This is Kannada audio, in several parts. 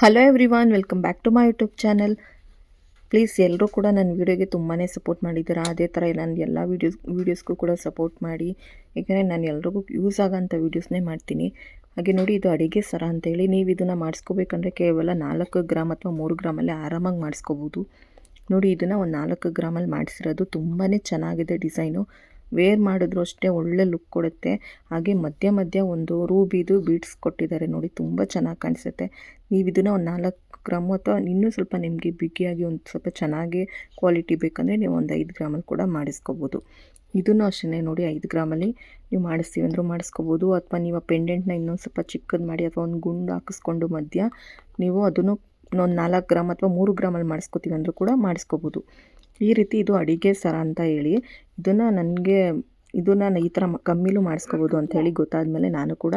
Hello everyone, welcome back to my YouTube channel. Please ಎಲ್ಲರೂ ಕೂಡ ನನ್ನ ವೀಡಿಯೋಗೆ ತುಂಬಾ ಸಪೋರ್ಟ್ ಮಾಡಿದ್ದೀರಾ. ಅದೇ ಥರ ನಾನು ಎಲ್ಲ ವೀಡಿಯೋಸ್ಗೂ ಕೂಡ ಸಪೋರ್ಟ್ ಮಾಡಿ, ಏಕೆಂದರೆ ನಾನು ಎಲ್ರಿಗೂ ಯೂಸ್ ಆಗೋಂಥ ವೀಡಿಯೋಸ್ನೇ ಮಾಡ್ತೀನಿ. ಹಾಗೆ ನೋಡಿ, ಇದು ಅಡಿಗೆ ಸರ ಅಂತೇಳಿ ನೀವು ಇದನ್ನು ಮಾಡಿಸ್ಕೋಬೇಕಂದ್ರೆ ಕೇವಲ 4 ಗ್ರಾಮ್ ಅಥವಾ 3 ಗ್ರಾಮಲ್ಲಿ ಆರಾಮಾಗಿ ಮಾಡಿಸ್ಕೋಬೋದು. ನೋಡಿ, ಇದನ್ನು ಒಂದು 4 ಗ್ರಾಮಲ್ಲಿ ಮಾಡಿಸಿರೋದು. ತುಂಬಾ ಚೆನ್ನಾಗಿದೆ ಡಿಸೈನು. ವೇರ್ ಮಾಡಿದ್ರು ಅಷ್ಟೇ ಒಳ್ಳೆ ಲುಕ್ ಕೊಡುತ್ತೆ. ಹಾಗೆ ಮಧ್ಯ ಮಧ್ಯ ಒಂದು ರೂಬಿದು ಬೀಡ್ಸ್ ಕೊಟ್ಟಿದ್ದಾರೆ ನೋಡಿ, ತುಂಬ ಚೆನ್ನಾಗಿ ಕಾಣಿಸುತ್ತೆ. ನೀವು ಇದನ್ನು ಒಂದು 4 ಗ್ರಾಮು ಅಥವಾ ಇನ್ನೂ ಸ್ವಲ್ಪ ನಿಮಗೆ ಬಿಗಿಯಾಗಿ ಒಂದು ಸ್ವಲ್ಪ ಚೆನ್ನಾಗಿ ಕ್ವಾಲಿಟಿ ಬೇಕಂದರೆ ನೀವು ಒಂದು 5 ಗ್ರಾಮಲ್ಲಿ ಕೂಡ ಮಾಡಿಸ್ಕೋಬೋದು. ಇದನ್ನು ಅಷ್ಟೇ ನೋಡಿ, 5 ಗ್ರಾಮಲ್ಲಿ ನೀವು ಮಾಡಿಸ್ತೀವಿ ಅಂದರೂ ಮಾಡಿಸ್ಕೋಬೋದು. ಅಥವಾ ನೀವು ಆ ಪೆಂಡೆಂಟ್ನ ಇನ್ನೊಂದು ಸ್ವಲ್ಪ ಚಿಕ್ಕದು ಮಾಡಿ ಅಥವಾ ಒಂದು ಗುಂಡು ಹಾಕಿಸ್ಕೊಂಡು ಮಧ್ಯ ನೀವು ಅದನ್ನು ಒಂದು 4 ಗ್ರಾಮ್ ಅಥವಾ 3 ಗ್ರಾಮಲ್ಲಿ ಮಾಡಿಸ್ಕೋತೀವಿ ಅಂದರೂ ಕೂಡ ಮಾಡಿಸ್ಕೋಬೋದು. ಈ ರೀತಿ ಇದು ಅಡಿಗೆ ಸರ ಅಂತ ಹೇಳಿ ಇದನ್ನು ಈ ಥರ ಕಮ್ಮಿಲೂ ಮಾಡಿಸ್ಕೋಬೋದು ಅಂತ ಹೇಳಿ ಗೊತ್ತಾದ ಮೇಲೆ ನಾನು ಕೂಡ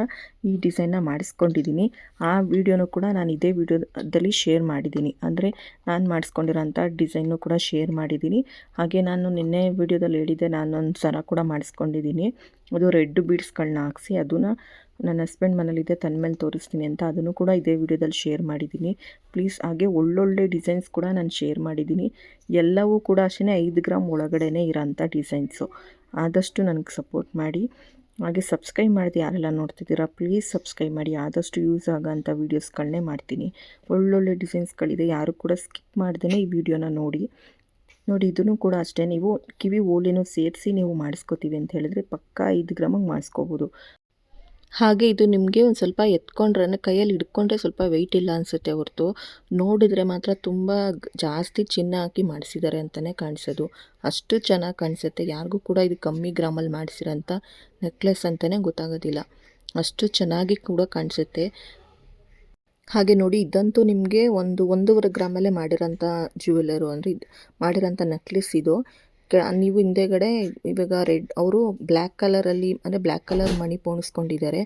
ಈ ಡಿಸೈನ್ನ ಮಾಡಿಸ್ಕೊಂಡಿದ್ದೀನಿ. ಆ ವಿಡಿಯೋನೂ ಕೂಡ ನಾನು ಇದೇ ವಿಡಿಯೋದಲ್ಲಿ ಶೇರ್ ಮಾಡಿದ್ದೀನಿ. ಅಂದರೆ ನಾನು ಮಾಡಿಸ್ಕೊಂಡಿರೋಂಥ ಡಿಸೈನು ಕೂಡ ಶೇರ್ ಮಾಡಿದ್ದೀನಿ. ಹಾಗೆ ನಾನು ನಿನ್ನೆ ವಿಡಿಯೋದಲ್ಲಿ ಹೇಳಿದ್ದೆ, ನಾನೊಂದು ಸರ ಕೂಡ ಮಾಡಿಸ್ಕೊಂಡಿದ್ದೀನಿ. ಅದು ರೆಡ್ ಬೀಡ್ಸ್ಗಳನ್ನ ಹಾಕ್ಸಿ ಅದನ್ನು ನನ್ನ ಹಸ್ಬೆಂಡ್ ಮನೇಲಿದ್ದೆ ತನ್ನ ಮೇಲೆ ತೋರಿಸ್ತೀನಿ ಅಂತ, ಅದನ್ನು ಕೂಡ ಇದೇ ವಿಡಿಯೋದಲ್ಲಿ ಶೇರ್ ಮಾಡಿದ್ದೀನಿ. ಪ್ಲೀಸ್ ಹಾಗೆ ಒಳ್ಳೊಳ್ಳೆ ಡಿಸೈನ್ಸ್ ಕೂಡ ನಾನು ಶೇರ್ ಮಾಡಿದ್ದೀನಿ. ಎಲ್ಲವೂ ಕೂಡ ಅಷ್ಟೇ 5 ಗ್ರಾಮ್ ಒಳಗಡೆ ಇರೋಂಥ ಡಿಸೈನ್ಸು. ಆದಷ್ಟು ನನಗೆ ಸಪೋರ್ಟ್ ಮಾಡಿ. ಹಾಗೆ ಸಬ್ಸ್ಕ್ರೈಬ್ ಮಾಡಿದೆ ಯಾರೆಲ್ಲ ನೋಡ್ತಿದ್ದೀರಾ, ಪ್ಲೀಸ್ ಸಬ್ಸ್ಕ್ರೈಬ್ ಮಾಡಿ. ಆದಷ್ಟು ಯೂಸ್ ಆಗೋಂಥ ವೀಡಿಯೋಸ್ಗಳನ್ನೇ ಮಾಡ್ತೀನಿ. ಒಳ್ಳೊಳ್ಳೆ ಡಿಸೈನ್ಸ್ಗಳಿದೆ, ಯಾರು ಕೂಡ ಸ್ಕಿಪ್ ಮಾಡ್ದೇ ಈ ವಿಡಿಯೋನ ನೋಡಿ. ಇದನ್ನು ಕೂಡ ಅಷ್ಟೇ, ನೀವು ಕಿವಿ ಓಲೆನೂ ಸೇರಿಸಿ ನೀವು ಮಾಡಿಸ್ಕೋತೀವಿ ಅಂತ ಹೇಳಿದ್ರೆ ಪಕ್ಕಾ 5 ಗ್ರಾಮಿಗೆ ಮಾಡಿಸ್ಕೋಬೋದು. ಹಾಗೆ ಇದು ನಿಮಗೆ ಒಂದು ಸ್ವಲ್ಪ ಎತ್ಕೊಂಡ್ರೆ, ಕೈಯಲ್ಲಿ ಹಿಡ್ಕೊಂಡ್ರೆ ಸ್ವಲ್ಪ ವೆಯ್ಟ್ ಇಲ್ಲ ಅನಿಸುತ್ತೆ ಹೊರತು, ನೋಡಿದರೆ ಮಾತ್ರ ತುಂಬ ಜಾಸ್ತಿ ಚಿನ್ನ ಹಾಕಿ ಮಾಡಿಸಿದ್ದಾರೆ ಅಂತಲೇ ಕಾಣಿಸೋದು. ಅಷ್ಟು ಚೆನ್ನಾಗಿ ಕಾಣಿಸುತ್ತೆ. ಯಾರಿಗೂ ಕೂಡ ಇದು ಕಮ್ಮಿ ಗ್ರಾಮಲ್ಲಿ ಮಾಡಿಸಿರೋಂಥ ನೆಕ್ಲೆಸ್ ಅಂತಲೇ ಗೊತ್ತಾಗೋದಿಲ್ಲ. ಅಷ್ಟು ಚೆನ್ನಾಗಿ ಕೂಡ ಕಾಣಿಸುತ್ತೆ. ಹಾಗೆ ನೋಡಿ, ಇದಂತೂ ನಿಮಗೆ 1.5 ಗ್ರಾಮಲ್ಲೇ ಮಾಡಿರೋಂಥ ಜ್ಯುವೆಲ್ಲರು, ಅಂದರೆ ಮಾಡಿರೋಂಥ ನೆಕ್ಲೆಸ್ ಇದು. ನೀವು ಹಿಂದೆಗಡೆ ಇವಾಗ ಅವರು ಬ್ಲ್ಯಾಕ್ ಕಲರಲ್ಲಿ, ಅಂದರೆ ಬ್ಲ್ಯಾಕ್ ಕಲರ್ ಮಣಿ ಪೋಣಿಸ್ಕೊಂಡಿದ್ದಾರೆ.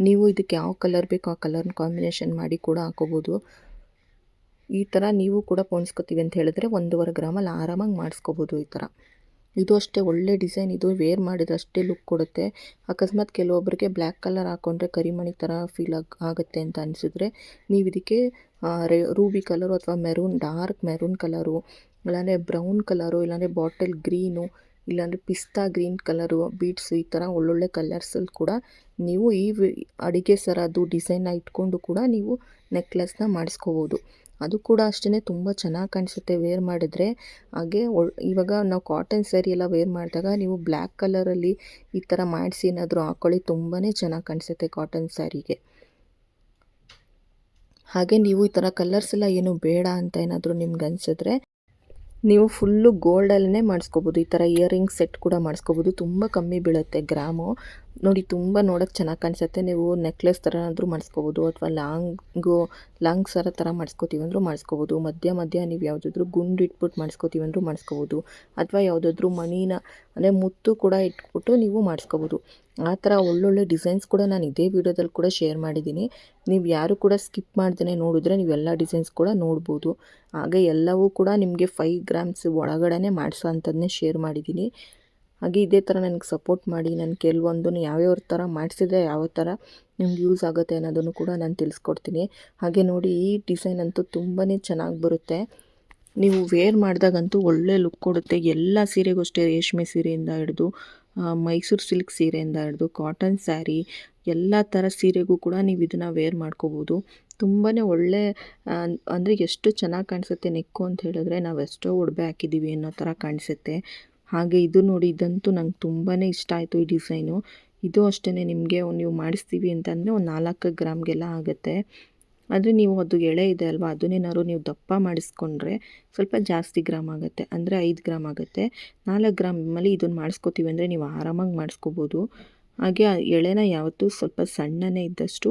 ನೀವು ಇದಕ್ಕೆ ಯಾವ ಕಲರ್ ಬೇಕೋ ಆ ಕಲರ್ನ ಕಾಂಬಿನೇಷನ್ ಮಾಡಿ ಕೂಡ ಹಾಕೋಬೋದು. ಈ ಥರ ನೀವು ಕೂಡ ಪೋಣಿಸ್ಕೊತೀವಿ ಅಂತ ಹೇಳಿದ್ರೆ 1.5 ಗ್ರಾಮಲ್ಲಿ ಆರಾಮಾಗಿ ಮಾಡಿಸ್ಕೋಬೋದು ಈ ಥರ. ಇದು ಅಷ್ಟೇ ಒಳ್ಳೆ ಡಿಸೈನ್. ಇದು ವೇರ್ ಮಾಡಿದ್ರೆ ಅಷ್ಟೇ ಲುಕ್ ಕೊಡುತ್ತೆ. ಅಕಸ್ಮಾತ್ ಕೆಲವೊಬ್ಬರಿಗೆ ಬ್ಲ್ಯಾಕ್ ಕಲರ್ ಹಾಕ್ಕೊಂಡ್ರೆ ಕರಿಮಣಿ ಥರ ಫೀಲ್ ಆಗುತ್ತೆ ಅಂತ ಅನಿಸಿದ್ರೆ, ನೀವು ಇದಕ್ಕೆ ರೂಬಿ ಕಲರು ಅಥವಾ ಡಾರ್ಕ್ ಮೆರೂನ್ ಕಲರು, ಇಲ್ಲಾಂದರೆ ಬ್ರೌನ್ ಕಲರು, ಇಲ್ಲಾಂದರೆ ಬಾಟಲ್ ಗ್ರೀನು, ಇಲ್ಲಾಂದರೆ ಪಿಸ್ತಾ ಗ್ರೀನ್ ಕಲರು ಬೀಡ್ಸು, ಈ ಥರ ಒಳ್ಳೊಳ್ಳೆ ಕಲರ್ಸಲ್ಲಿ ಕೂಡ ನೀವು ಈ ಅಡಿಗೆ ಸರದ್ದು ಡಿಸೈನ್ನ ಇಟ್ಕೊಂಡು ಕೂಡ ನೀವು ನೆಕ್ಲೆಸ್ನ ಮಾಡಿಸ್ಕೋಬೋದು. ಅದು ಕೂಡ ಅಷ್ಟೇ ತುಂಬ ಚೆನ್ನಾಗಿ ಕಾಣಿಸುತ್ತೆ ವೇರ್ ಮಾಡಿದ್ರೆ. ಹಾಗೆ ಇವಾಗ ನಾವು ಕಾಟನ್ ಸ್ಯಾರಿ ಎಲ್ಲ ವೇರ್ ಮಾಡಿದಾಗ ನೀವು ಬ್ಲ್ಯಾಕ್ ಕಲರಲ್ಲಿ ಈ ಥರ ಮಾಡಿಸಿ ಏನಾದರೂ ಹಾಕ್ಕೊಳ್ಳಿ, ತುಂಬಾ ಚೆನ್ನಾಗಿ ಕಾಣಿಸುತ್ತೆ ಕಾಟನ್ ಸ್ಯಾರಿಗೆ. ಹಾಗೆ ನೀವು ಈ ಥರ ಕಲರ್ಸ್ ಎಲ್ಲ ಏನು ಬೇಡ ಅಂತ ಏನಾದರೂ ನಿಮ್ಗೆ ಅನಿಸಿದ್ರೆ ನೀವು ಫುಲ್ಲು ಗೋಲ್ಡಲ್ಲೇ ಮಾಡಿಸ್ಕೋಬೋದು. ಈ ಥರ ಇಯರಿಂಗ್ ಸೆಟ್ ಕೂಡ ಮಾಡಿಸ್ಕೋಬೋದು. ತುಂಬ ಕಮ್ಮಿ ಬೀಳುತ್ತೆ ಗ್ರಾಮು. ನೋಡಿ, ತುಂಬ ನೋಡೋಕ್ಕೆ ಚೆನ್ನಾಗಿ ಕಾಣಿಸುತ್ತೆ. ನೀವು ನೆಕ್ಲೆಸ್ ಥರ ಆದರೂ ಮಾಡಿಸ್ಕೋಬೋದು, ಅಥವಾ ಲಾಂಗ್ ಸರ ಥರ ಮಾಡಿಸ್ಕೋತೀವಿ ಅಂದರೂ ಮಾಡಿಸ್ಕೋಬೋದು. ಮಧ್ಯ ಮಧ್ಯ ನೀವು ಯಾವುದಾದ್ರೂ ಗುಂಡು ಇಟ್ಬಿಟ್ಟು ಮಾಡಿಸ್ಕೋತೀವಿ ಅಂದರೂ ಮಾಡಿಸ್ಕೋಬೋದು. ಅಥವಾ ಯಾವುದಾದ್ರೂ ಮಣಿನ, ಅಂದರೆ ಮುತ್ತು ಕೂಡ ಇಟ್ಬಿಟ್ಟು ನೀವು ಮಾಡಿಸ್ಕೋಬೋದು. ಆ ಥರ ಒಳ್ಳೊಳ್ಳೆ ಡಿಸೈನ್ಸ್ ಕೂಡ ನಾನು ಇದೇ ವಿಡಿಯೋದಲ್ಲಿ ಕೂಡ ಶೇರ್ ಮಾಡಿದ್ದೀನಿ. ನೀವು ಯಾರು ಕೂಡ ಸ್ಕಿಪ್ ಮಾಡ್ದೇ ನೋಡಿದ್ರೆ ನೀವೆಲ್ಲ ಡಿಸೈನ್ಸ್ ಕೂಡ ನೋಡ್ಬೋದು. ಹಾಗೆ ಎಲ್ಲವೂ ಕೂಡ ನಿಮಗೆ 5 ಗ್ರಾಮ್ಸ್ ಒಳಗಡೆ ಮಾಡಿಸೋ ಅಂಥದ್ದನ್ನೇ ಶೇರ್ ಮಾಡಿದ್ದೀನಿ. ಹಾಗೆ ಇದೇ ಥರ ನನಗೆ ಸಪೋರ್ಟ್ ಮಾಡಿ. ನಾನು ಕೆಲವೊಂದನ್ನು ಯಾವ್ಯಾವ ಥರ ಮಾಡಿಸಿದ್ರೆ ಯಾವ ಥರ ನಿಮ್ಗೆ ಯೂಸ್ ಆಗುತ್ತೆ ಅನ್ನೋದನ್ನು ಕೂಡ ನಾನು ತಿಳಿಸ್ಕೊಡ್ತೀನಿ. ಹಾಗೆ ನೋಡಿ, ಈ ಡಿಸೈನ್ ಅಂತೂ ತುಂಬಾ ಚೆನ್ನಾಗಿ ಬರುತ್ತೆ. ನೀವು ವೇರ್ ಮಾಡಿದಾಗಂತೂ ಒಳ್ಳೆ ಲುಕ್ ಕೊಡುತ್ತೆ. ಎಲ್ಲ ಸೀರೆಗೂ ಅಷ್ಟೇ, ರೇಷ್ಮೆ ಸೀರೆಯಿಂದ ಹಿಡಿದು ಮೈಸೂರು ಸಿಲ್ಕ್ ಸೀರೆಯಿಂದ ಹಿಡಿದು ಕಾಟನ್ ಸ್ಯಾರಿ, ಎಲ್ಲ ಥರ ಸೀರೆಗೂ ಕೂಡ ನೀವು ಇದನ್ನು ವೇರ್ ಮಾಡ್ಕೋಬೋದು. ತುಂಬಾ ಒಳ್ಳೆ, ಅಂದರೆ ಎಷ್ಟು ಚೆನ್ನಾಗಿ ಕಾಣಿಸುತ್ತೆ ನೆಕ್ಕು ಅಂತ ಹೇಳಿದ್ರೆ ನಾವು ಎಷ್ಟೋ ಒಡವೆ ಹಾಕಿದ್ದೀವಿ ಅನ್ನೋ ಥರ ಕಾಣಿಸುತ್ತೆ. ಹಾಗೆ ಇದು ನೋಡಿ, ಇದಂತೂ ನಂಗೆ ತುಂಬಾ ಇಷ್ಟ ಆಯಿತು ಈ ಡಿಸೈನು. ಇದು ಅಷ್ಟೇ, ನಿಮಗೆ ನೀವು ಮಾಡಿಸ್ತೀವಿ ಅಂತಂದರೆ ಒಂದು 4 ಗ್ರಾಮ್ಗೆಲ್ಲ ಆಗುತ್ತೆ. ಆದರೆ ನೀವು ಅದು ಎಳೆ ಇದೆ ಅಲ್ವಾ, ಅದನ್ನೇನಾದ್ರು ನೀವು ದಪ್ಪ ಮಾಡಿಸ್ಕೊಂಡ್ರೆ ಸ್ವಲ್ಪ ಜಾಸ್ತಿ ಗ್ರಾಮ್ ಆಗುತ್ತೆ, ಅಂದರೆ 5 ಗ್ರಾಮ್ ಆಗುತ್ತೆ. 4 ಗ್ರಾಮಲ್ಲಿ ಇದನ್ನು ಮಾಡಿಸ್ಕೋತೀವಿ ಅಂದರೆ ನೀವು ಆರಾಮಾಗಿ ಮಾಡಿಸ್ಕೋಬೋದು. ಹಾಗೆ ಆ ಎಳೆನ ಯಾವತ್ತೂ ಸ್ವಲ್ಪ ಸಣ್ಣನೇ ಇದ್ದಷ್ಟು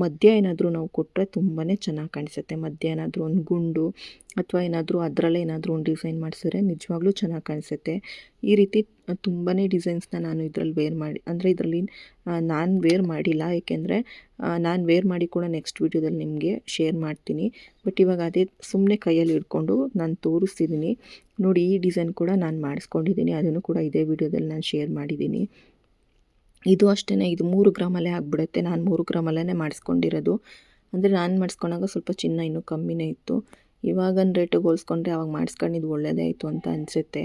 ಮಧ್ಯ ಏನಾದರೂ ನಾವು ಕೊಟ್ಟರೆ ತುಂಬಾ ಚೆನ್ನಾಗಿ ಕಾಣಿಸುತ್ತೆ. ಮಧ್ಯ ಏನಾದರೂ ಒಂದು ಗುಂಡು ಅಥವಾ ಏನಾದರೂ ಅದರಲ್ಲೇ ಏನಾದರೂ ಒಂದು ಡಿಸೈನ್ ಮಾಡಿಸಿದ್ರೆ ನಿಜವಾಗ್ಲೂ ಚೆನ್ನಾಗಿ ಕಾಣಿಸುತ್ತೆ. ಈ ರೀತಿ ತುಂಬಾ ಡಿಸೈನ್ಸ್ನ ನಾನು ಇದರಲ್ಲಿ ವೇರ್ ಮಾಡಿ, ಅಂದರೆ ಇದರಲ್ಲಿ ನಾನು ವೇರ್ ಮಾಡಿಲ್ಲ, ಏಕೆಂದರೆ ನಾನು ವೇರ್ ಮಾಡಿ ಕೂಡ ನೆಕ್ಸ್ಟ್ ವೀಡಿಯೋದಲ್ಲಿ ನಿಮಗೆ ಶೇರ್ ಮಾಡ್ತೀನಿ. ಬಟ್ ಇವಾಗ ಅದೇ ಸುಮ್ಮನೆ ಕೈಯಲ್ಲಿ ಹಿಡ್ಕೊಂಡು ನಾನು ತೋರಿಸ್ತಿದ್ದೀನಿ. ನೋಡಿ, ಈ ಡಿಸೈನ್ ಕೂಡ ನಾನು ಮಾಡಿಸ್ಕೊಂಡಿದ್ದೀನಿ, ಅದನ್ನು ಕೂಡ ಇದೇ ವಿಡಿಯೋದಲ್ಲಿ ನಾನು ಶೇರ್ ಮಾಡಿದ್ದೀನಿ. ಇದು ಅಷ್ಟೇ, ಇದು 3 ಗ್ರಾಮಲ್ಲೇ ಆಗಿಬಿಡುತ್ತೆ. ನಾನು 3 ಗ್ರಾಮಲ್ಲೇ ಮಾಡಿಸ್ಕೊಂಡಿರೋದು. ಅಂದರೆ ನಾನು ಮಾಡಿಸ್ಕೊಂಡಾಗ ಸ್ವಲ್ಪ ಚಿನ್ನ ಇನ್ನೂ ಕಮ್ಮಿನೇ ಇತ್ತು. ಇವಾಗಿನ ರೇಟಿಗೆ ಹೋಲಿಸ್ಕೊಂಡ್ರೆ ಅವಾಗ ಮಾಡಿಸ್ಕೊಂಡಿದ್ದು ಒಳ್ಳೆಯದೇ ಆಯಿತು ಅಂತ ಅನಿಸುತ್ತೆ.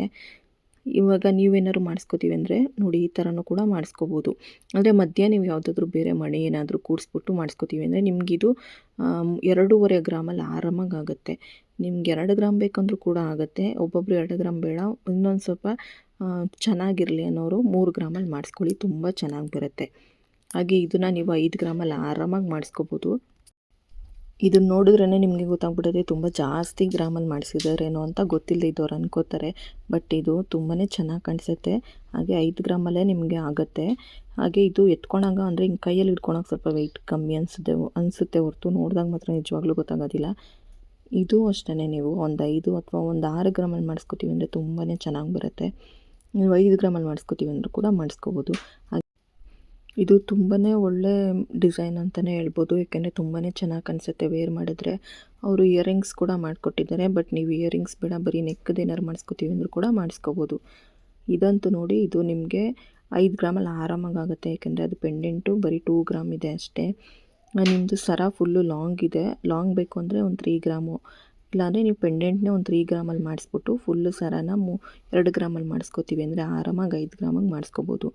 ಇವಾಗ ನೀವೇನಾದ್ರು ಮಾಡಿಸ್ಕೋತೀವಿ ಅಂದರೆ ನೋಡಿ ಈ ಥರನೂ ಕೂಡ ಮಾಡಿಸ್ಕೋಬೋದು. ಅಂದರೆ ಮಧ್ಯ ನೀವು ಯಾವುದಾದ್ರೂ ಬೇರೆ ಮಣಿ ಏನಾದರೂ ಕೂಡಿಸ್ಬಿಟ್ಟು ಮಾಡಿಸ್ಕೋತೀವಿ ಅಂದರೆ ನಿಮಗಿದು 2.5 ಗ್ರಾಮಲ್ಲಿ ಆರಾಮಾಗಿ ಆಗುತ್ತೆ. ನಿಮ್ಗೆ 2 ಗ್ರಾಮ್ ಬೇಕಂದ್ರೂ ಕೂಡ ಆಗುತ್ತೆ. ಒಬ್ಬೊಬ್ಬರು 2 ಗ್ರಾಮ್ ಬೇಡ, ಇನ್ನೊಂದು ಸ್ವಲ್ಪ ಚೆನ್ನಾಗಿರಲಿ ಅನ್ನೋರು 3 ಗ್ರಾಮಲ್ಲಿ ಮಾಡಿಸ್ಕೊಳ್ಳಿ, ತುಂಬ ಚೆನ್ನಾಗಿ ಬರುತ್ತೆ. ಹಾಗೆ ಇದನ್ನು ನೀವು 5 ಗ್ರಾಮಲ್ಲಿ ಆರಾಮಾಗಿ ಮಾಡಿಸ್ಕೋಬೋದು. ಇದನ್ನು ನೋಡಿದ್ರೇ ನಿಮಗೆ ಗೊತ್ತಾಗ್ಬಿಡುತ್ತೆ ತುಂಬ ಜಾಸ್ತಿ ಗ್ರಾಮಲ್ಲಿ ಮಾಡಿಸಿದಾರೇನೋ ಅಂತ. ಗೊತ್ತಿಲ್ಲದೆ ಇದ್ದವ್ರು ಅನ್ಕೋತಾರೆ, ಬಟ್ ಇದು ತುಂಬಾ ಚೆನ್ನಾಗಿ ಕಾಣಿಸುತ್ತೆ. ಹಾಗೆ 5 ಗ್ರಾಮಲ್ಲೇ ನಿಮಗೆ ಆಗುತ್ತೆ. ಹಾಗೆ ಇದು ಎತ್ಕೊಳಾಗ ಅಂದರೆ ಹಿಂಗೆ ಕೈಯಲ್ಲಿ ಹಿಡ್ಕೊಳಕ್ಕೆ ಸ್ವಲ್ಪ ವೆಯ್ಟ್ ಕಮ್ಮಿ ಅನಿಸುತ್ತೆ ಹೊರತು ನೋಡಿದಾಗ ಮಾತ್ರ ನಿಜವಾಗ್ಲೂ ಗೊತ್ತಾಗೋದಿಲ್ಲ. ಇದು ಅಷ್ಟೇ, ನೀವು ಒಂದು 5 ಅಥವಾ ಒಂದು 6 ಗ್ರಾಮಲ್ಲಿ ಮಾಡಿಸ್ಕೋತೀವಿ ಅಂದರೆ ತುಂಬಾ ಚೆನ್ನಾಗಿ ಬರುತ್ತೆ. ನೀವು 5 ಗ್ರಾಮಲ್ಲಿ ಮಾಡಿಸ್ಕೋತೀವಿ ಅಂದರೂ ಕೂಡ ಮಾಡಿಸ್ಕೋಬೋದು. ಇದು ತುಂಬಾ ಒಳ್ಳೆ ಡಿಸೈನ್ ಅಂತಲೇ ಹೇಳ್ಬೋದು, ಏಕೆಂದರೆ ತುಂಬಾ ಚೆನ್ನಾಗಿ ಕಾಣಿಸುತ್ತೆ ವೇರ್ ಮಾಡಿದ್ರೆ. ಅವರು ಇಯರಿಂಗ್ಸ್ ಕೂಡ ಮಾಡಿಕೊಟ್ಟಿದ್ದಾರೆ, ಬಟ್ ನೀವು ಇಯರಿಂಗ್ಸ್ ಬೇಡ ಬರೀ ನೆಕ್ದು ಏನಾರು ಮಾಡಿಸ್ಕೋತೀವಿ ಅಂದರೂ ಕೂಡ ಮಾಡಿಸ್ಕೋಬೋದು. ಇದಂತೂ ನೋಡಿ, ಇದು ನಿಮಗೆ 5 ಗ್ರಾಮಲ್ಲಿ ಆರಾಮಾಗಿ ಆಗುತ್ತೆ, ಏಕೆಂದರೆ ಅದು ಪೆಂಡೆಂಟು ಬರೀ 2 ಗ್ರಾಮ್ ಇದೆ ಅಷ್ಟೇ. ನಿಮ್ಮದು ಸರ ಫುಲ್ಲು ಲಾಂಗ್ ಇದೆ. ಲಾಂಗ್ ಬೇಕು ಅಂದರೆ ಒಂದು 3 ಗ್ರಾಮು, ಇಲ್ಲಾಂದರೆ ನೀವು ಪೆಂಡೆಂಟ್ನೇ ಒಂದು 3 ಗ್ರಾಮಲ್ಲಿ ಮಾಡಿಸ್ಬಿಟ್ಟು ಫುಲ್ಲು ಸರನ 2 ಗ್ರಾಮಲ್ಲಿ ಮಾಡಿಸ್ಕೋತೀವಿ ಅಂದರೆ ಆರಾಮಾಗಿ 5 ಗ್ರಾಮಾಗಿ ಮಾಡಿಸ್ಕೋಬೋದು.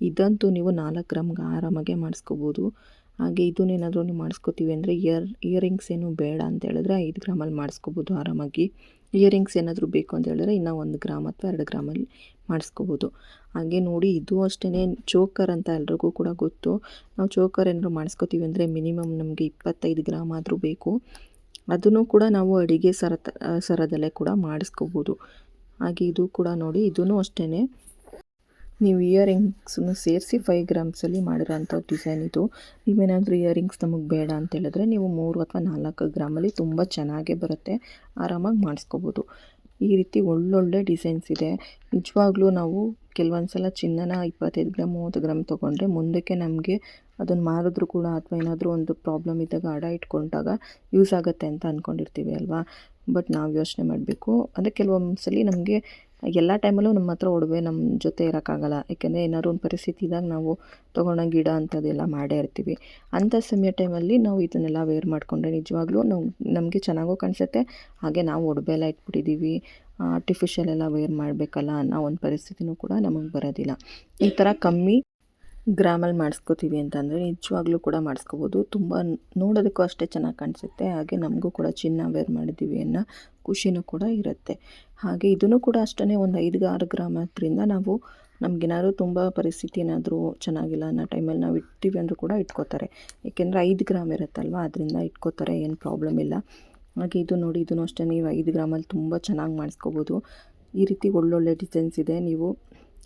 ಇದಂತೂ ನೀವು 4 ಗ್ರಾಮ್ಗೆ ಆರಾಮಾಗೆ ಮಾಡಿಸ್ಕೋಬೋದು. ಹಾಗೆ ಇದನ್ನೇನಾದರೂ ನೀವು ಮಾಡಿಸ್ಕೋತೀವಿ ಅಂದರೆ ಇಯರಿಂಗ್ಸ್ ಏನು ಬೇಡ ಅಂತ ಹೇಳಿದ್ರೆ 5 ಗ್ರಾಮಲ್ಲಿ ಮಾಡಿಸ್ಕೋಬೋದು ಆರಾಮಾಗಿ. ಇಯರಿಂಗ್ಸ್ ಏನಾದರೂ ಬೇಕು ಅಂತ ಹೇಳಿದ್ರೆ ಇನ್ನೂ 1 ಗ್ರಾಮ್ ಅಥವಾ 2 ಗ್ರಾಮಲ್ಲಿ ಮಾಡಿಸ್ಕೋಬೋದು. ಹಾಗೆ ನೋಡಿ, ಇದು ಅಷ್ಟೇ ಚೋಕರ್ ಅಂತ ಎಲ್ರಿಗೂ ಕೂಡ ಗೊತ್ತು. ನಾವು ಚೋಕರ್ ಏನಾದರೂ ಮಾಡಿಸ್ಕೋತೀವಿ ಅಂದರೆ ಮಿನಿಮಮ್ ನಮಗೆ 25 ಗ್ರಾಮ್ ಆದರೂ ಬೇಕು. ಅದನ್ನು ಕೂಡ ನಾವು ಅಡಿಗೆ ಸರದಲ್ಲೇ ಕೂಡ ಮಾಡಿಸ್ಕೋಬೋದು. ಹಾಗೆ ಇದು ಕೂಡ ನೋಡಿ, ಇದೂ ಅಷ್ಟೇ ನೀವು ಇಯರಿಂಗ್ಸನ್ನು ಸೇರಿಸಿ 5 ಗ್ರಾಮ್ಸಲ್ಲಿ ಮಾಡಿರೋಂಥ ಡಿಸೈನ್ ಇದು. ನೀವೇನಾದರೂ ಇಯರಿಂಗ್ಸ್ ನಮಗೆ ಬೇಡ ಅಂತ ಹೇಳಿದ್ರೆ ನೀವು 3 ಅಥವಾ 4 ಗ್ರಾಮಲ್ಲಿ ತುಂಬ ಚೆನ್ನಾಗೇ ಬರುತ್ತೆ, ಆರಾಮಾಗಿ ಮಾಡಿಸ್ಕೋಬೋದು. ಈ ರೀತಿ ಒಳ್ಳೊಳ್ಳೆ ಡಿಸೈನ್ಸ್ ಇದೆ. ನಿಜವಾಗ್ಲೂ ನಾವು ಕೆಲವೊಂದು ಸಲ ಚಿನ್ನನ 25 ಗ್ರಾಮ್ 30 ಗ್ರಾಮ್ ತೊಗೊಂಡ್ರೆ ಮುಂದಕ್ಕೆ ನಮಗೆ ಅದನ್ನು ಮಾರಿದ್ರೂ ಕೂಡ ಅಥವಾ ಏನಾದರೂ ಒಂದು ಪ್ರಾಬ್ಲಮ್ ಇದ್ದಾಗ ಅಡ ಇಟ್ಕೊಂಡಾಗ ಯೂಸ್ ಆಗುತ್ತೆ ಅಂತ ಅಂದ್ಕೊಂಡಿರ್ತೀವಿ ಅಲ್ವಾ. ಬಟ್ ನಾವು ಯೋಚನೆ ಮಾಡಬೇಕು, ಅಂದರೆ ಕೆಲವೊಂದು ಸಲ ನಮಗೆ ಎಲ್ಲ ಟೈಮಲ್ಲೂ ನಮ್ಮ ಹತ್ರ ಒಡವೆ ನಮ್ಮ ಜೊತೆ ಇರೋಕ್ಕಾಗಲ್ಲ. ಏಕೆಂದರೆ ಏನಾದ್ರು ಒಂದು ಪರಿಸ್ಥಿತಿ ಇದ್ದಾಗ ನಾವು ತೊಗೊಂಡೋಗಿ ಗಿಡ ಅಂಥದ್ದೆಲ್ಲ ಮಾಡೇ ಇರ್ತೀವಿ. ಅಂಥ ಸಮಯ ಟೈಮಲ್ಲಿ ನಾವು ಇದನ್ನೆಲ್ಲ ವೇರ್ ಮಾಡಿಕೊಂಡ್ರೆ ನಿಜವಾಗ್ಲೂ ನಮಗೆ ಚೆನ್ನಾಗೂ ಕಾಣಿಸುತ್ತೆ. ಹಾಗೆ ನಾವು ಒಡವೆ ಎಲ್ಲ ಇಟ್ಬಿಟ್ಟಿದ್ದೀವಿ, ಆರ್ಟಿಫಿಷಿಯಲ್ ಎಲ್ಲ ವೇರ್ ಮಾಡಬೇಕಲ್ಲ ಅನ್ನೋ ಒಂದು ಪರಿಸ್ಥಿತಿನೂ ಕೂಡ ನಮಗೆ ಬರೋದಿಲ್ಲ. ಈ ಥರ ಕಮ್ಮಿ ಗ್ರಾಮಲ್ಲಿ ಮಾಡಿಸ್ಕೋತೀವಿ ಅಂತಂದರೆ ನಿಜವಾಗ್ಲೂ ಕೂಡ ಮಾಡಿಸ್ಕೋಬೋದು. ತುಂಬ ನೋಡೋದಕ್ಕೂ ಅಷ್ಟೇ ಚೆನ್ನಾಗಿ ಕಾಣಿಸುತ್ತೆ. ಹಾಗೆ ನಮಗೂ ಕೂಡ ಚಿನ್ನ ವೇರ್ ಮಾಡಿದ್ದೀವಿ ಅನ್ನೋ ಖುಷಿನೂ ಕೂಡ ಇರುತ್ತೆ. ಹಾಗೆ ಇದನ್ನು ಕೂಡ ಅಷ್ಟೇ ಒಂದು 5-6 ಗ್ರಾಮ್ ಆದ್ದರಿಂದ ನಾವು ನಮಗೇನಾದ್ರು ತುಂಬ ಪರಿಸ್ಥಿತಿ ಏನಾದರೂ ಚೆನ್ನಾಗಿಲ್ಲ ಅನ್ನೋ ಟೈಮಲ್ಲಿ ನಾವು ಇಡ್ತೀವಿ ಅಂದರೂ ಕೂಡ ಇಟ್ಕೋತಾರೆ. ಏಕೆಂದರೆ 5 ಗ್ರಾಮ್ ಇರುತ್ತಲ್ವ, ಅದರಿಂದ ಇಟ್ಕೋತಾರೆ, ಏನು ಪ್ರಾಬ್ಲಮ್ ಇಲ್ಲ. ಹಾಗೆ ಇದು ನೋಡಿ, ಇದನ್ನು ಅಷ್ಟೇ ನೀವು 5 ಗ್ರಾಮಲ್ಲಿ ತುಂಬ ಚೆನ್ನಾಗಿ ಮಾಡಿಸ್ಕೋಬೋದು. ಈ ರೀತಿ ಒಳ್ಳೊಳ್ಳೆ ಡಿಸೈನ್ಸ್ ಇದೆ. ನೀವು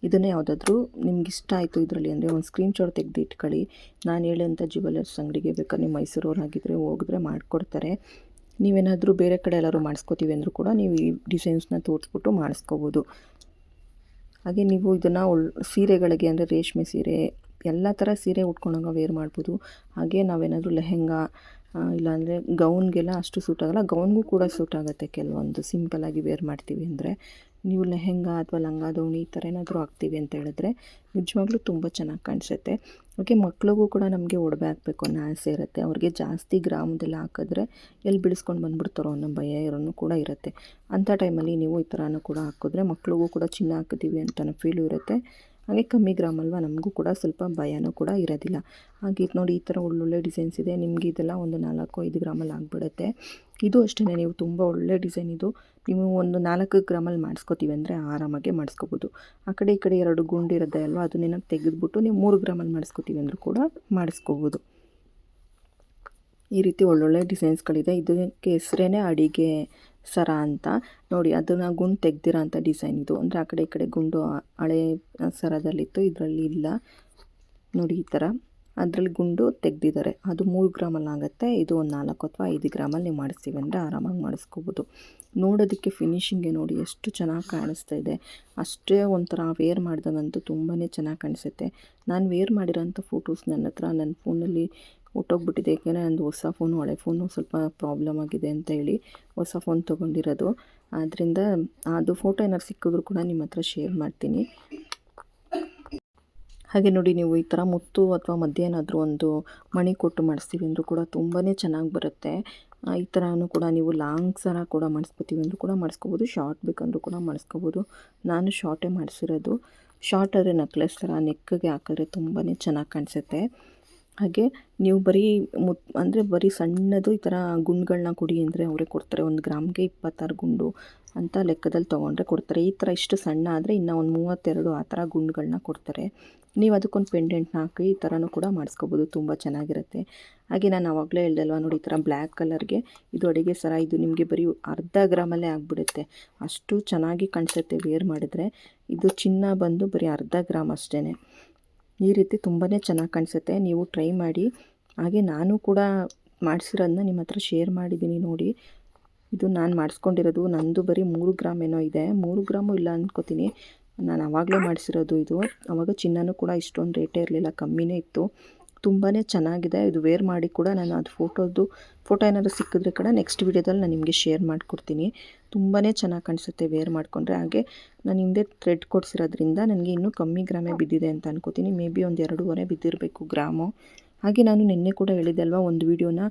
ಇದನ್ನು ಯಾವುದಾದ್ರೂ ನಿಮ್ಗೆ ಇಷ್ಟ ಆಯಿತು ಇದರಲ್ಲಿ ಅಂದರೆ ಒಂದು ಸ್ಕ್ರೀನ್ಶಾಟ್ ತೆಗೆದು ಇಟ್ಕೊಳ್ಳಿ. ನಾನು ಹೇಳೋಂಥ ಜ್ಯುವೆಲರ್ಸ್ ಅಂಗಡಿಗೆ ಬೇಕಾದ್ರೆ ನೀವು ಮೈಸೂರವರಾಗಿದ್ದರೆ ಹೋಗಿದ್ರೆ ಮಾಡಿಕೊಡ್ತಾರೆ. ನೀವೇನಾದರೂ ಬೇರೆ ಕಡೆ ಎಲ್ಲರೂ ಮಾಡಿಸ್ಕೋತೀವಿ ಅಂದರೂ ಕೂಡ ನೀವು ಈ ಡಿಸೈನ್ಸ್ನ ತೋರಿಸ್ಬಿಟ್ಟು ಮಾಡಿಸ್ಕೋಬೋದು. ಹಾಗೆ ನೀವು ಇದನ್ನು ಸೀರೆಗಳಿಗೆ ಅಂದರೆ ರೇಷ್ಮೆ ಸೀರೆ ಎಲ್ಲ ಥರ ಸೀರೆ ಉಟ್ಕೊಂಡಾಗ ವೇರ್ ಮಾಡ್ಬೋದು. ಹಾಗೆ ನಾವೇನಾದರೂ ಲೆಹೆಂಗಾ ಇಲ್ಲಾಂದರೆ ಗೌನ್ಗೆಲ್ಲ ಅಷ್ಟು ಸೂಟ್ ಆಗೋಲ್ಲ, ಗೌನ್ಗೂ ಕೂಡ ಸೂಟ್ ಆಗುತ್ತೆ ಕೆಲವೊಂದು ಸಿಂಪಲ್ಲಾಗಿ ವೇರ್ ಮಾಡ್ತೀವಿ ಅಂದರೆ. ನೀವು ಲೆಹೆಂಗಾ ಅಥವಾ ಲಂಗ ದಾವಣಿ ಈ ಥರ ಏನಾದರೂ ಹಾಕ್ತೀವಿ ಅಂತ ಹೇಳಿದ್ರೆ ನಿಜವಾಗ್ಲೂ ತುಂಬ ಚೆನ್ನಾಗಿ ಕಾಣಿಸುತ್ತೆ. ಹಾಗೆ ಮಕ್ಳಿಗೂ ಕೂಡ ನಮಗೆ ಒಡವೆ ಹಾಕಬೇಕು ಅನ್ನೋ ಆಸೆ ಇರುತ್ತೆ. ಅವ್ರಿಗೆ ಜಾಸ್ತಿ ಗ್ರಾಮದೆಲ್ಲ ಹಾಕಿದ್ರೆ ಎಲ್ಲಿ ಬಿಡಿಸ್ಕೊಂಡು ಬಂದುಬಿಡ್ತಾರೋ ಅನ್ನೋ ಭಯ ಇರೋನು ಕೂಡ ಇರುತ್ತೆ. ಅಂಥ ಟೈಮಲ್ಲಿ ನೀವು ಈ ಥರನೂ ಕೂಡ ಹಾಕಿದ್ರೆ ಮಕ್ಳಿಗೂ ಕೂಡ ಚಿನ್ನ ಹಾಕಿದ್ದೀವಿ ಅಂತ ಫೀಲು ಇರುತ್ತೆ. ಹಾಗೆ ಕಮ್ಮಿ ಗ್ರಾಮ್ ಅಲ್ವಾ, ನಮಗೂ ಕೂಡ ಸ್ವಲ್ಪ ಭಯನೂ ಕೂಡ ಇರೋದಿಲ್ಲ. ಹಾಗೆ ನೋಡಿ, ಈ ಥರ ಒಳ್ಳೊಳ್ಳೆ ಡಿಸೈನ್ಸ್ ಇದೆ. ನಿಮಗೆ ಇದೆಲ್ಲ ಒಂದು 4-5 ಗ್ರಾಮಲ್ಲಿ ಆಗಿಬಿಡುತ್ತೆ. ಇದು ಅಷ್ಟೇ, ನೀವು ತುಂಬ ಒಳ್ಳೆ ಡಿಸೈನ್ ಇದು. ನೀವು ಒಂದು 4 ಗ್ರಾಮಲ್ಲಿ ಮಾಡಿಸ್ಕೋತೀವಿ ಅಂದರೆ ಆರಾಮಾಗೆ ಮಾಡಿಸ್ಕೋಬೋದು. ಆ ಕಡೆ ಈ ಕಡೆ 2 ಗುಂಡು ಇರುತ್ತೆ ಅಲ್ವಾ, ಅದನ್ನೇನೋ ತೆಗೆದುಬಿಟ್ಟು ನೀವು 3 ಗ್ರಾಮಲ್ಲಿ ಮಾಡಿಸ್ಕೋತೀವಿ ಅಂದರೂ ಕೂಡ ಮಾಡಿಸ್ಕೋಬೋದು. ಈ ರೀತಿ ಒಳ್ಳೊಳ್ಳೆ ಡಿಸೈನ್ಸ್ಗಳಿದೆ. ಇದಕ್ಕೆ ಹೆಸರೇ ಅಡಿಗೆ ಸರ ಅಂತ. ನೋಡಿ, ಅದನ್ನು ಗುಂಡು ತೆಗ್ದಿರೋ ಅಂಥ ಡಿಸೈನ್ ಇದು. ಅಂದರೆ ಆ ಕಡೆ ಈ ಕಡೆ ಗುಂಡು ಹಳೆ ಸರದಲ್ಲಿತ್ತು, ಇದರಲ್ಲಿ ಇಲ್ಲ. ನೋಡಿ ಈ ಥರ ಅದರಲ್ಲಿ ಗುಂಡು ತೆಗ್ದಿದ್ದಾರೆ. ಅದು 3 ಗ್ರಾಮಲ್ಲಿ ಆಗುತ್ತೆ. ಇದು ಒಂದು 4 ಅಥವಾ 5 ಗ್ರಾಮಲ್ಲಿ ನೀವು ಮಾಡಿಸ್ತೀವಿ ಅಂದರೆ ಆರಾಮಾಗಿ ಮಾಡಿಸ್ಕೋಬೋದು. ನೋಡೋದಕ್ಕೆ ಫಿನಿಶಿಂಗ್ಗೆ ನೋಡಿ ಎಷ್ಟು ಚೆನ್ನಾಗಿ ಕಾಣಿಸ್ತಾ ಇದೆ. ಅಷ್ಟೇ ಒಂಥರ ವೇರ್ ಮಾಡಿದಾಗಂತೂ ತುಂಬಾ ಚೆನ್ನಾಗಿ ಕಾಣಿಸುತ್ತೆ. ನಾನು ವೇರ್ ಮಾಡಿರೋಂಥ ಫೋಟೋಸ್ ನನ್ನ ಫೋನಲ್ಲಿ ಹೊಟ್ಟೋಗ್ಬಿಟ್ಟಿದೆ. ಏಕೆಂದರೆ ನಂದು ಹೊಸ ಫೋನು, ಹಳೆ ಫೋನು ಸ್ವಲ್ಪ ಪ್ರಾಬ್ಲಮ್ ಆಗಿದೆ ಅಂತ ಹೇಳಿ ಹೊಸ ಫೋನ್ ತೊಗೊಂಡಿರೋದು. ಆದ್ದರಿಂದ ಅದು ಫೋಟೋ ಏನಾದ್ರು ಸಿಕ್ಕಿದ್ರು ಕೂಡ ನಿಮ್ಮ ಹತ್ರ ಶೇರ್ ಮಾಡ್ತೀನಿ. ಹಾಗೆ ನೋಡಿ ನೀವು ಈ ಥರ ಮುತ್ತು ಅಥವಾ ಮತ್ತೇನಾದರೂ ಒಂದು ಮಣಿ ಕೊಟ್ಟು ಮಾಡಿಸ್ತೀವಿ ಅಂದರೂ ಕೂಡ ತುಂಬಾ ಚೆನ್ನಾಗಿ ಬರುತ್ತೆ. ಈ ಥರನೂ ಕೂಡ ನೀವು ಲಾಂಗ್ ಸರ ಕೂಡ ಮಾಡಿಸ್ಕೊತೀವಿ ಅಂದರೂ ಕೂಡ ಮಾಡಿಸ್ಕೋಬೋದು, ಶಾರ್ಟ್ ಬೇಕಂದ್ರೂ ಕೂಡ ಮಾಡಿಸ್ಕೋಬೋದು. ನಾನು ಶಾರ್ಟೇ ಮಾಡಿಸಿರೋದು. ಶಾರ್ಟ್ ಆದರೆ ನೆಕ್ಲೆಸ್ ಥರ ನೆಕ್ಗೆ ಹಾಕಿದ್ರೆ ತುಂಬಾ ಚೆನ್ನಾಗಿ ಕಾಣಿಸುತ್ತೆ. ಹಾಗೆ ನೀವು ಬರೀ ಅಂದರೆ ಬರೀ ಸಣ್ಣದು ಈ ಥರ ಗುಂಡುಗಳನ್ನ ಕೊಡಿ ಅಂದರೆ ಅವರೇ ಕೊಡ್ತಾರೆ. 1 ಗ್ರಾಮ್ಗೆ 26 ಗುಂಡು ಅಂತ ಲೆಕ್ಕದಲ್ಲಿ ತೊಗೊಂಡ್ರೆ ಕೊಡ್ತಾರೆ. ಈ ಥರ ಇಷ್ಟು ಸಣ್ಣ ಆದರೆ ಇನ್ನೂ ಒಂದು 32 ಆ ಥರ ಗುಂಡುಗಳನ್ನ ಕೊಡ್ತಾರೆ. ನೀವು ಅದಕ್ಕೊಂದು ಪೆಂಡೆಂಟ್ನ ಹಾಕಿ ಈ ಥರನೂ ಕೂಡ ಮಾಡಿಸ್ಕೋಬೋದು, ತುಂಬ ಚೆನ್ನಾಗಿರುತ್ತೆ. ಹಾಗೆ ನಾನು ಆವಾಗಲೇ ಹೇಳ್ದೆ ಅಲ್ವಾ ನೋಡಿ, ಈ ಥರ ಬ್ಲ್ಯಾಕ್ ಕಲರ್ಗೆ ಇದು ಅಡುಗೆ ಸರ, ಇದು ನಿಮಗೆ ಬರೀ ಅರ್ಧ ಗ್ರಾಮಲ್ಲೇ ಆಗಿಬಿಡುತ್ತೆ. ಅಷ್ಟು ಚೆನ್ನಾಗಿ ಕಾಣಿಸುತ್ತೆ ವೇರ್ ಮಾಡಿದ್ರೆ. ಇದು ಚಿನ್ನ ಬಂದು ಬರೀ ಅರ್ಧ ಗ್ರಾಮ್ ಅಷ್ಟೇ. ಈ ರೀತಿ ತುಂಬಾ ಚೆನ್ನಾಗಿ ಕಾಣಿಸುತ್ತೆ, ನೀವು ಟ್ರೈ ಮಾಡಿ. ಹಾಗೆ ನಾನು ಕೂಡ ಮಾಡಿಸಿರೋದನ್ನ ನಿಮ್ಮ ಹತ್ರ ಶೇರ್ ಮಾಡಿದ್ದೀನಿ ನೋಡಿ. ಇದು ನಾನು ಮಾಡಿಸ್ಕೊಂಡಿರೋದು, ನಂದು ಬರೀ 3 ಗ್ರಾಮ್ ಏನೋ ಇದೆ, 3 ಗ್ರಾಮು ಇಲ್ಲ ಅಂದ್ಕೋತೀನಿ. ನಾನು ಆವಾಗಲೇ ಮಾಡಿಸಿರೋದು ಇದು. ಆವಾಗ ಚಿನ್ನನೂ ಕೂಡ ಇಷ್ಟೊಂದು ರೇಟೇ ಇರಲಿಲ್ಲ, ಕಮ್ಮಿನೇ ಇತ್ತು. ತುಂಬಾ ಚೆನ್ನಾಗಿದೆ. ಇದು ವೇರ್ ಮಾಡಿ ಕೂಡ ನಾನು ಅದು ಫೋಟೋ ಏನಾದರೂ ಸಿಕ್ಕಿದ್ರೆ ಕೂಡ ನೆಕ್ಸ್ಟ್ ವೀಡಿಯೋದಲ್ಲಿ ನಾನು ನಿಮಗೆ ಶೇರ್ ಮಾಡಿಕೊಡ್ತೀನಿ. ತುಂಬಾ ಚೆನ್ನಾಗಿ ಕಾಣಿಸುತ್ತೆ ವೇರ್ ಮಾಡಿಕೊಂಡ್ರೆ. ಹಾಗೆ ನಾನು ಹಿಂದೆ ಥ್ರೆಡ್ ಕೊಡಿಸಿರೋದ್ರಿಂದ ನನಗೆ ಇನ್ನೂ ಕಮ್ಮಿ ಗ್ರಾಮೇ ಬಿದ್ದಿದೆ ಅಂತ ಅನ್ಕೋತೀನಿ. ಮೇ ಬಿ ಒಂದು 2.5 ಬಿದ್ದಿರಬೇಕು ಗ್ರಾಮು. ಹಾಗೆ ನಾನು ನಿನ್ನೆ ಕೂಡ ಹೇಳಿದೆ ಅಲ್ವಾ, ಒಂದು ವೀಡಿಯೋನ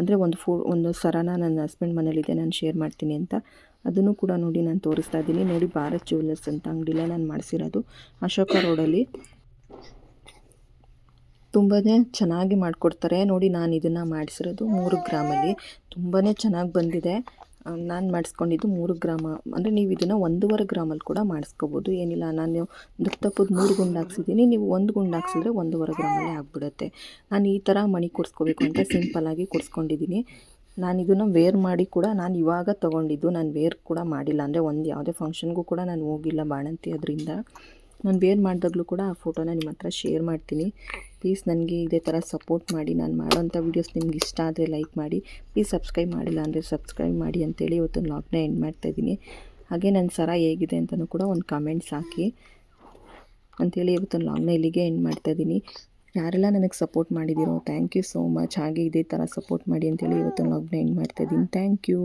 ಅಂದರೆ ಒಂದು ಸರನ ನನ್ನ ಹಸ್ಬೆಂಡ್ ಮನೇಲಿದೆ, ನಾನು ಶೇರ್ ಮಾಡ್ತೀನಿ ಅಂತ. ಅದನ್ನು ಕೂಡ ನೋಡಿ ನಾನು ತೋರಿಸ್ತಾ ಇದ್ದೀನಿ. ನೋಡಿ, ಭಾರತ್ ಜ್ಯುವೆಲ್ಲರ್ಸ್ ಅಂತ ಅಂಗಡಿಲೇ ನಾನು ಮಾಡಿಸಿರೋದು, ಅಶೋಕ ರೋಡಲ್ಲಿ. ತುಂಬಾ ಚೆನ್ನಾಗಿ ಮಾಡಿಕೊಡ್ತಾರೆ ನೋಡಿ. ನಾನು ಇದನ್ನು ಮಾಡಿಸಿರೋದು 3 ಗ್ರಾಮಲ್ಲಿ, ತುಂಬಾ ಚೆನ್ನಾಗಿ ಬಂದಿದೆ. ನಾನು ಮಾಡಿಸ್ಕೊಂಡಿದ್ದು 3 ಗ್ರಾಮ, ಅಂದರೆ ನೀವು ಇದನ್ನು 1.5 ಗ್ರಾಮಲ್ಲಿ ಕೂಡ ಮಾಡಿಸ್ಕೋಬೋದು, ಏನಿಲ್ಲ. ನಾನು ದಪ್ಪದ 3 ಗುಂಡು ಹಾಕ್ಸಿದ್ದೀನಿ, ನೀವು 1 ಗುಂಡು ಹಾಕ್ಸಿದ್ರೆ 1.5 ಗ್ರಾಮಲ್ಲೇ ಆಗಿಬಿಡುತ್ತೆ. ನಾನು ಈ ಥರ ಮಣಿ ಕೊಡಿಸ್ಕೋಬೇಕು ಅಂತ ಸಿಂಪಲ್ಲಾಗಿ ಕೊಡಿಸ್ಕೊಂಡಿದ್ದೀನಿ. ನಾನು ಇದನ್ನು ವೇರ್ ಮಾಡಿ ಕೂಡ ನಾನು ಇವಾಗ ತೊಗೊಂಡಿದ್ದು, ನಾನು ವೇರ್ ಕೂಡ ಮಾಡಿಲ್ಲ. ಅಂದರೆ ಯಾವುದೇ ಫಂಕ್ಷನ್ಗೂ ಕೂಡ ನಾನು ಹೋಗಿಲ್ಲ ಬಾಣಂತಿ ಅದರಿಂದ. ನಾನು ವೇರ್ ಮಾಡಿದಾಗಲೂ ಕೂಡ ಆ ಫೋಟೋನ ನಿಮ್ಮ ಹತ್ರ ಶೇರ್ ಮಾಡ್ತೀನಿ. ಪ್ಲೀಸ್ ನನಗೆ ಇದೇ ಥರ ಸಪೋರ್ಟ್ ಮಾಡಿ. ನಾನು ಮಾಡೋಂಥ ವೀಡಿಯೋಸ್ ನಿಮ್ಗೆ ಇಷ್ಟ ಆದರೆ ಲೈಕ್ ಮಾಡಿ, ಪ್ಲೀಸ್ ಸಬ್ಸ್ಕ್ರೈಬ್ ಮಾಡಿಲ್ಲ ಅಂದರೆ ಸಬ್ಸ್ಕ್ರೈಬ್ ಮಾಡಿ ಅಂತೇಳಿ ಇವತ್ತು ವ್ಲಾಗ್ನ ಎಂಡ್ ಮಾಡ್ತಾಯಿದ್ದೀನಿ. ಹಾಗೆ ನನ್ನ ಸರ ಹೇಗಿದೆ ಅಂತಲೂ ಕೂಡ ಒಂದು ಕಮೆಂಟ್ಸ್ ಹಾಕಿ ಅಂಥೇಳಿ ಇವತ್ತು ವ್ಲಾಗ್ನ ಇಲ್ಲಿಗೆ ಎಂಡ್ ಮಾಡ್ತಾಯಿದ್ದೀನಿ. ಯಾರೆಲ್ಲ ನನಗೆ ಸಪೋರ್ಟ್ ಮಾಡಿದ್ದೀರೋ ಥ್ಯಾಂಕ್ ಯು ಸೋ ಮಚ್. ಹಾಗೆ ಇದೇ ಥರ ಸಪೋರ್ಟ್ ಮಾಡಿ ಅಂತೇಳಿ ಇವತ್ತು ವ್ಲಾಗ್ನ ಎಂಡ್ ಮಾಡ್ತಾಯಿದ್ದೀನಿ. Thank you.